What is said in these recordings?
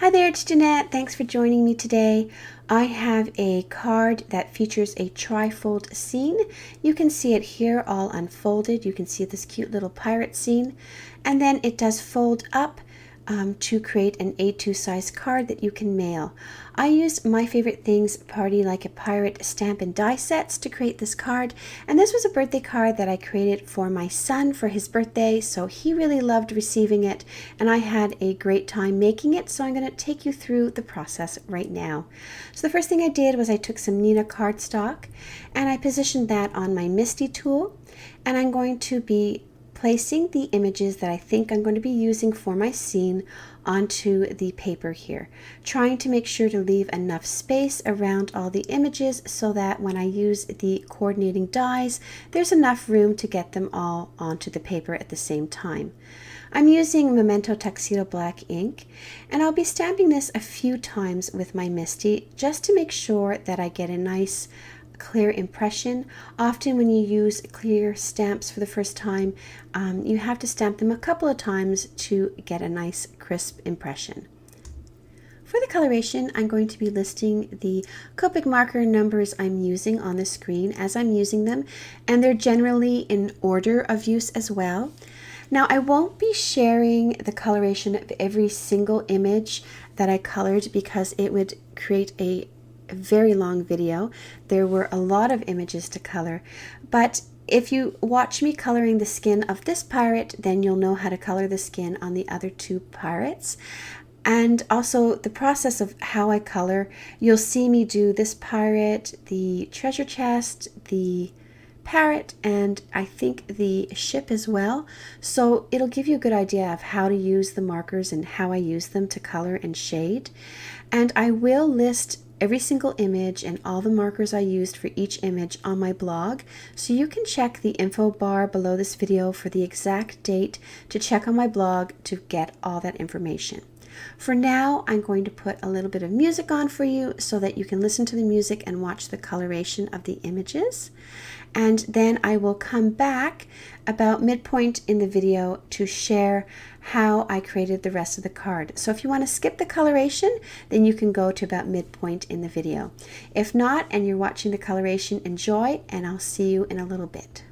Hi there, it's Jeanette. Thanks for joining me today. I have a card that features a trifold scene. You can see it here all unfolded. You can see this cute little pirate scene. And then it does fold up to create an A2 size card that you can mail. I used My Favorite Things Party Like a Pirate stamp and die sets to create this card, and this was a birthday card that I created for my son for his birthday, so he really loved receiving it and I had a great time making it, so I'm going to take you through the process right now. So the first thing I did was I took some Neenah cardstock and I positioned that on my Misty tool, and I'm going to be placing the images that I think I'm going to be using for my scene onto the paper here, trying to make sure to leave enough space around all the images so that when I use the coordinating dies, there's enough room to get them all onto the paper at the same time. I'm using Memento Tuxedo black ink, and I'll be stamping this a few times with my Misty just to make sure that I get a nice clear impression. Often when you use clear stamps for the first time, you have to stamp them a couple of times to get a nice crisp impression. For the coloration, I'm going to be listing the Copic marker numbers I'm using on the screen as I'm using them, and they're generally in order of use as well. Now, I won't be sharing the coloration of every single image that I colored because it would create a very long video. There were a lot of images to color, but if you watch me coloring the skin of this pirate, then you'll know how to color the skin on the other two pirates. And also the process of how I color, you'll see me do this pirate, the treasure chest, the parrot, and I think the ship as well. So it'll give you a good idea of how to use the markers and how I use them to color and shade. And I will list every single image and all the markers I used for each image on my blog, so you can check the info bar below this video for the exact date to check on my blog to get all that information. For now, I'm going to put a little bit of music on for you so that you can listen to the music and watch the coloration of the images. And then I will come back about midpoint in the video to share how I created the rest of the card. So if you want to skip the coloration, then you can go to about midpoint in the video. If not, and you're watching the coloration, enjoy, and I'll see you in a little bit.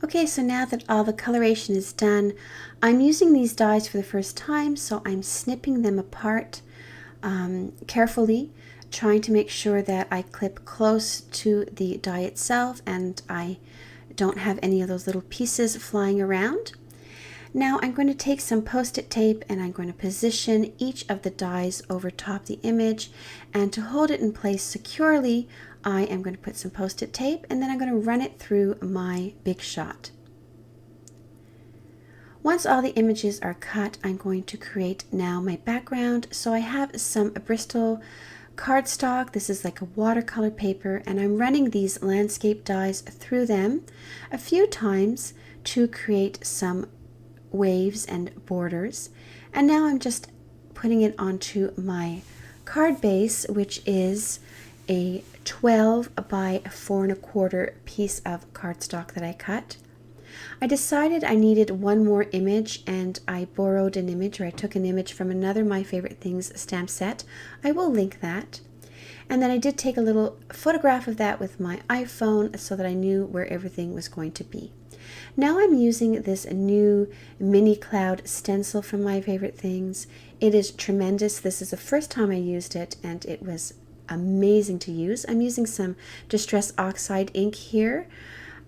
Okay, so now that all the coloration is done, I'm using these dies for the first time, so I'm snipping them apart carefully, trying to make sure that I clip close to the die itself and I don't have any of those little pieces flying around. Now I'm going to take some post-it tape and I'm going to position each of the dies over top the image, and to hold it in place securely I am going to put some post-it tape and then I'm going to run it through my big shot. Once all the images are cut, I'm going to create now my background. So I have some Bristol cardstock. This is like a watercolor paper, and I'm running these landscape dies through them a few times to create some waves and borders. And now I'm just putting it onto my card base, which is a 12 by 4 1/4 piece of cardstock that I cut. I decided I needed one more image, and I borrowed an image, or I took an image from another My Favorite Things stamp set. I will link that. And then I did take a little photograph of that with my iPhone so that I knew where everything was going to be. Now I'm using this new mini cloud stencil from My Favorite Things. It is tremendous. This is the first time I used it, and it was amazing to use. I'm using some Distress Oxide ink here,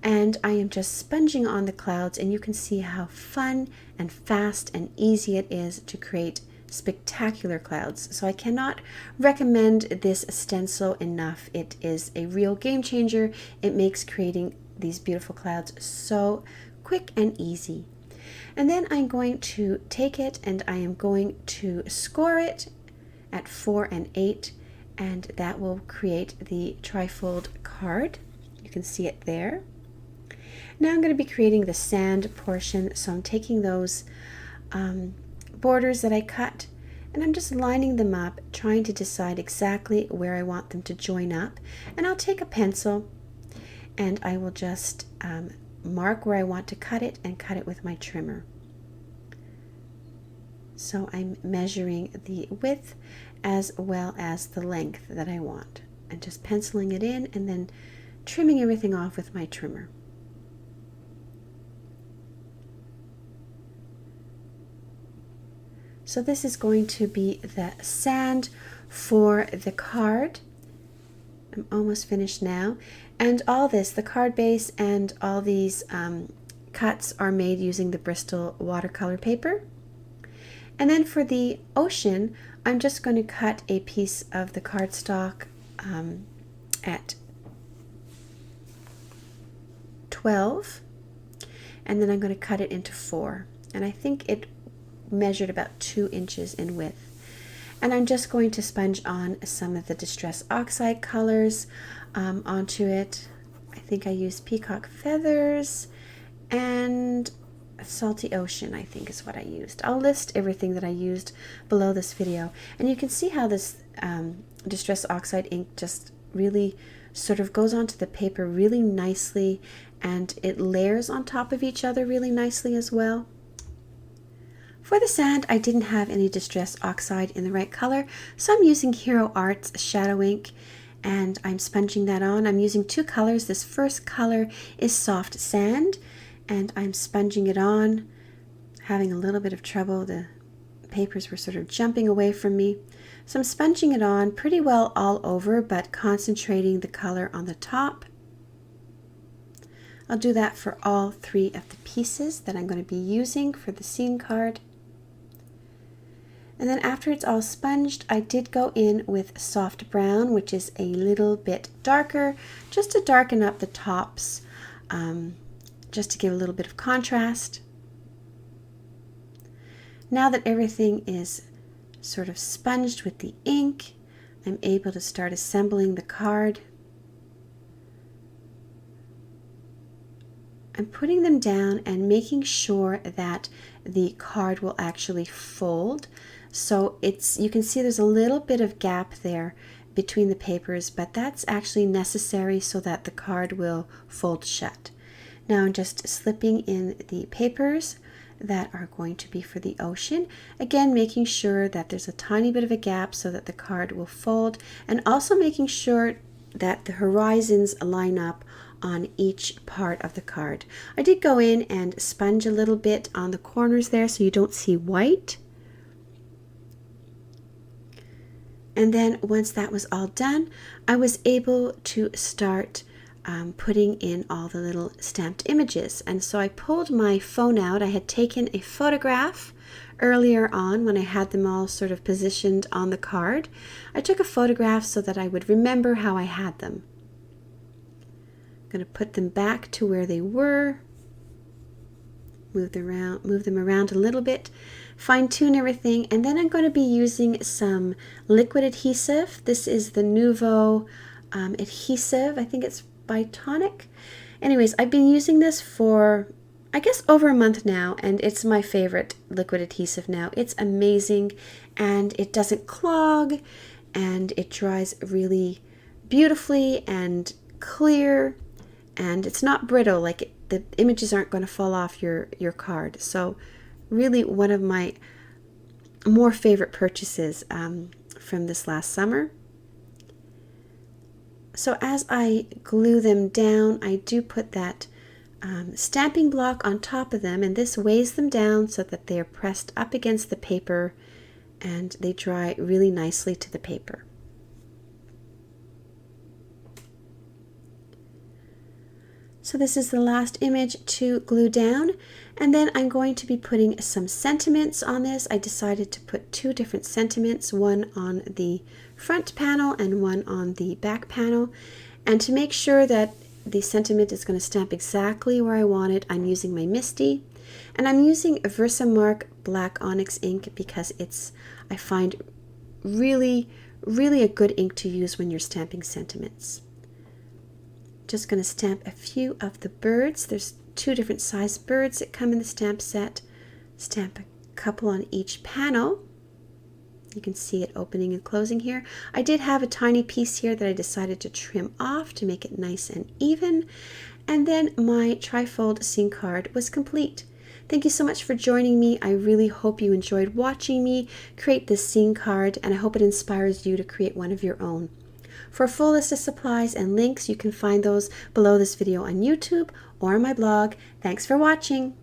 and I am just sponging on the clouds, and you can see how fun and fast and easy it is to create spectacular clouds. So I cannot recommend this stencil enough. It is a real game changer. It makes creating these beautiful clouds so quick and easy. And then I'm going to take it and I am going to score it at 4 and 8, and that will create the trifold card. You can see it there. Now I'm going to be creating the sand portion, so I'm taking those borders that I cut and I'm just lining them up, trying to decide exactly where I want them to join up. And I'll take a pencil and I will just mark where I want to cut it and cut it with my trimmer. So I'm measuring the width as well as the length that I want, and just penciling it in and then trimming everything off with my trimmer. So this is going to be the sand for the card. I'm almost finished now. And all this, the card base and all these cuts are made using the Bristol watercolor paper. And then for the ocean, I'm just going to cut a piece of the cardstock at 12, and then I'm going to cut it into 4. And I think it measured about 2 inches in width. And I'm just going to sponge on some of the Distress Oxide colors onto it. I think I used Peacock Feathers and Salty Ocean, I think is what I used. I'll list everything that I used below this video. And you can see how this Distress Oxide ink just really sort of goes onto the paper really nicely, and it layers on top of each other really nicely as well. For the sand, I didn't have any Distress Oxide in the right color, so I'm using Hero Arts Shadow Ink, and I'm sponging that on. I'm using 2 colors. This first color is Soft Sand, and I'm sponging it on, having a little bit of trouble. The papers were sort of jumping away from me. So I'm sponging it on pretty well all over, but concentrating the color on the top. I'll do that for all 3 of the pieces that I'm going to be using for the scene card. And then after it's all sponged, I did go in with Soft Brown, which is a little bit darker, just to darken up the tops, just to give a little bit of contrast. Now that everything is sort of sponged with the ink, I'm able to start assembling the card. I'm putting them down and making sure that the card will actually fold. So you can see there's a little bit of gap there between the papers, but that's actually necessary so that the card will fold shut. Now I'm just slipping in the papers that are going to be for the ocean. Again, making sure that there's a tiny bit of a gap so that the card will fold, and also making sure that the horizons line up on each part of the card. I did go in and sponge a little bit on the corners there so you don't see white. And then once that was all done, I was able to start putting in all the little stamped images. And so I pulled my phone out. I had taken a photograph earlier on when I had them all sort of positioned on the card. I took a photograph so that I would remember how I had them. I'm going to put them back to where they were. Move them around a little bit, fine-tune everything, and then I'm going to be using some liquid adhesive. This is the Nouveau adhesive. I think it's by Tonic. Anyways, I've been using this for, I guess, over a month now, and it's my favorite liquid adhesive now. It's amazing, and it doesn't clog, and it dries really beautifully and clear, and it's not brittle. Like the images aren't going to fall off your card. So really one of my more favorite purchases from this last summer. So as I glue them down, I do put that stamping block on top of them, and this weighs them down so that they are pressed up against the paper and they dry really nicely to the paper. So this is the last image to glue down, and then I'm going to be putting some sentiments on this. I decided to put two different sentiments, one on the front panel and one on the back panel. And to make sure that the sentiment is going to stamp exactly where I want it, I'm using my Misty, and I'm using Versamark Black Onyx ink because it's, I find, really a good ink to use when you're stamping sentiments. Just going to stamp a few of the birds. There's two different size birds that come in the stamp set. Stamp a couple on each panel. You can see it opening and closing here. I did have a tiny piece here that I decided to trim off to make it nice and even. And then my Trifold scene card was complete. Thank you so much for joining me. I really hope you enjoyed watching me create this scene card, and I hope it inspires you to create one of your own. For a full list of supplies and links, you can find those below this video on YouTube or on my blog. Thanks for watching.